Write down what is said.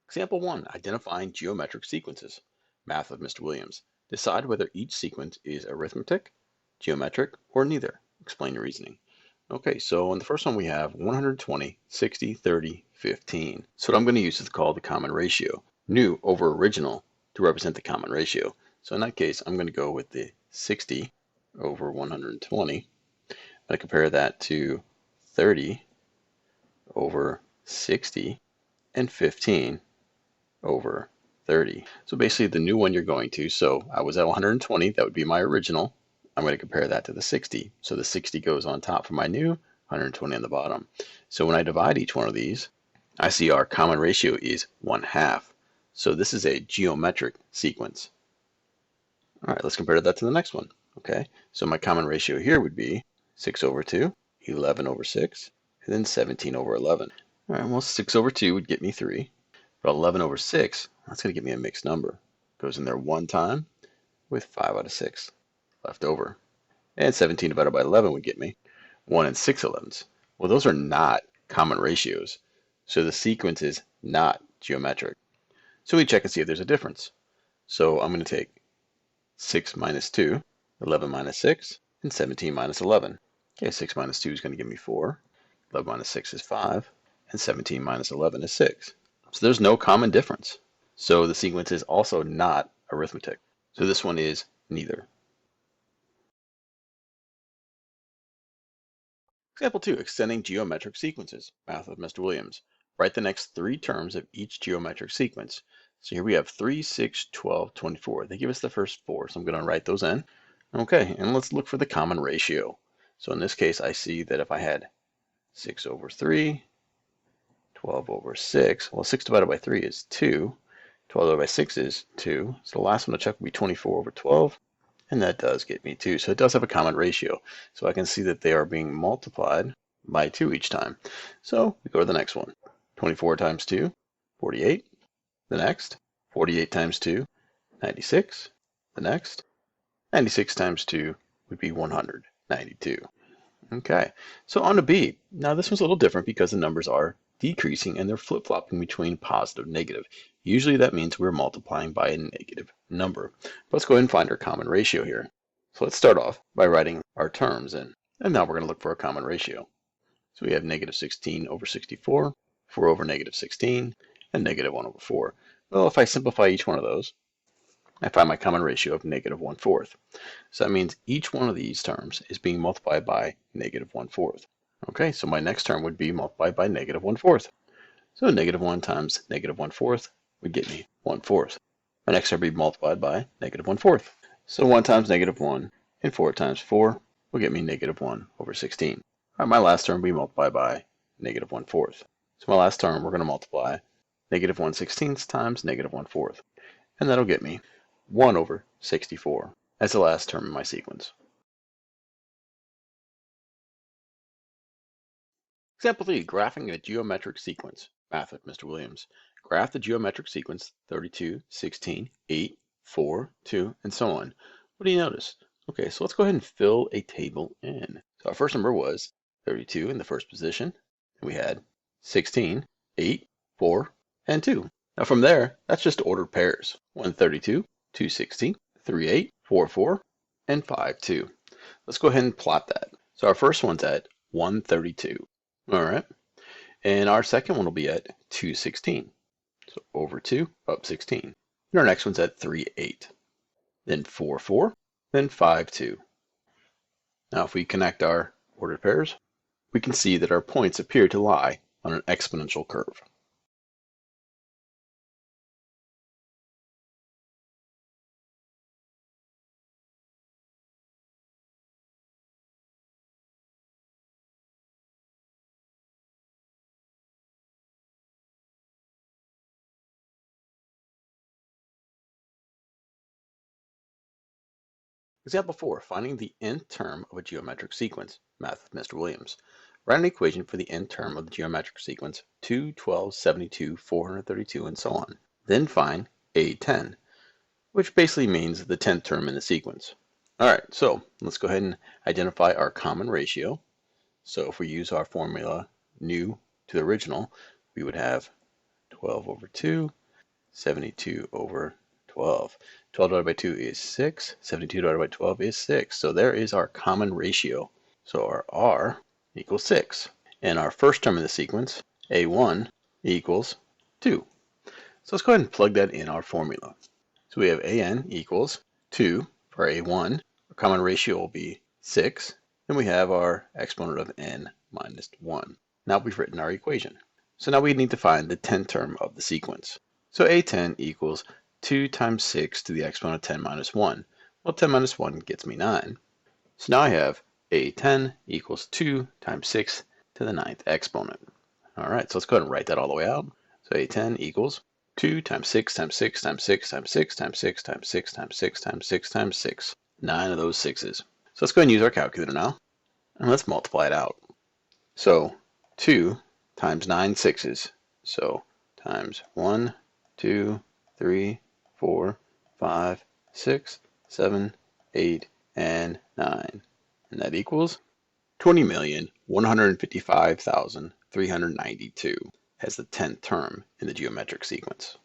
Example 1, identifying geometric sequences. Math of Mr. Williams. Decide whether each sequence is arithmetic, geometric, or neither. Explain your reasoning. Okay, so in the first one we have 120, 60, 30, 15. So what I'm going to use is called the common ratio, new over original, to represent the common ratio. So in that case, I'm going to go with the 60 over 120. I compare that to 30 over 60 and 15 over 30. So basically the new one you're going to, so I was at 120, that would be my original. I'm going to compare that to the 60. So the 60 goes on top for my new, 120 on the bottom. So when I divide each one of these, I see our common ratio is 1/2. So this is a geometric sequence. All right, let's compare that to the next one. Okay, so my common ratio here would be 6 over 2, 11 over 6, and then 17 over 11. All right, well, 6 over 2 would get me 3. But 11 over 6, that's going to give me a mixed number. Goes in there one time with 5 out of 6 left over. And 17 divided by 11 would get me 1 and 6/11. Well, those are not common ratios. So the sequence is not geometric. So we check and see if there's a difference. So I'm going to take 6 minus 2, 11 minus 6, and 17 minus 11. Okay, 6 minus 2 is going to give me 4. 11 minus 6 is 5. And 17 minus 11 is 6. So there's no common difference. So the sequence is also not arithmetic. So this one is neither. Example 2, extending geometric sequences. Math of Mr. Williams. Write the next 3 terms of each geometric sequence. So here we have 3, 6, 12, 24. They give us the first 4, so I'm going to write those in. Okay, and let's look for the common ratio. So in this case, I see that if I had 6 over 3, 12 over 6, well, 6 divided by 3 is 2. 12 divided by 6 is 2. So the last one to check will be 24 over 12. And that does get me 2. So it does have a common ratio. So I can see that they are being multiplied by 2 each time. So we go to the next one. 24 times 2, 48. The next, 48 times 2, 96. The next, 96 times 2 would be 192. Okay, so on to B. Now this one's a little different because the numbers are decreasing and they're flip-flopping between positive and negative. Usually that means we're multiplying by a negative number. But let's go ahead and find our common ratio here. So let's start off by writing our terms in. And now we're going to look for a common ratio. So we have negative 16 over 64, 4 over negative 16, and negative 1 over 4. Well, if I simplify each one of those, I find my common ratio of negative 1/4. So that means each one of these terms is being multiplied by negative 1/4. Okay, so my next term would be multiplied by negative 1/4. So negative 1 times negative 1/4 would get me 1/4. My next term would be multiplied by negative 1/4. So 1 times negative 1 and 4 times 4 will get me negative 1 over 16. All right, my last term will be multiplied by negative 1/4. So my last term, we're going to multiply negative 1/16 times negative 1/4. And that'll get me 1 over 64 as the last term in my sequence. Example 3, graphing a geometric sequence. Math of Mr. Williams. Graph the geometric sequence 32, 16, 8, 4, 2, and so on. What do you notice? Okay, so let's go ahead and fill a table in. So our first number was 32 in the first position. And we had 16, 8, 4, and 2. Now from there, that's just ordered pairs. 132, 216, 38, 44, and 52. Let's go ahead and plot that. So our first one's at 132. All right. And our second one will be at 216. So over 2, up 16. And our next one's at 38. Then 44, then 52. Now if we connect our ordered pairs, we can see that our points appear to lie on an exponential curve. Example 4, finding the nth term of a geometric sequence. Math of Mr. Williams. Write an equation for the nth term of the geometric sequence 2, 12, 72, 432, and so on. Then find A10, which basically means the 10th term in the sequence. All right, so let's go ahead and identify our common ratio. So if we use our formula new to the original, we would have 12 over 2, 72 over 12. 12 divided by 2 is 6. 72 divided by 12 is 6. So there is our common ratio. So our R equals 6. And our first term in the sequence, A1, equals 2. So let's go ahead and plug that in our formula. So we have AN equals 2 for A1. Our common ratio will be 6. Then we have our exponent of n minus 1. Now we've written our equation. So now we need to find the 10th term of the sequence. So A10 equals 2 times 6 to the exponent of 10 minus 1. Well, 10 minus 1 gets me 9. So now I have A10 equals 2 times 6 to the 9th exponent. All right, so let's go ahead and write that all the way out. So A10 equals 2 times 6 times 6 times 6 times 6 times 6 times 6 times 6 times 6 times 6. 9 of those 6s. So let's go ahead and use our calculator now. And let's multiply it out. So 2 times 9 6s. So times 1, 2, 3, 4, 5, 6, 7, 8, and 9. And that equals 20,155,392 as the 10th term in the geometric sequence.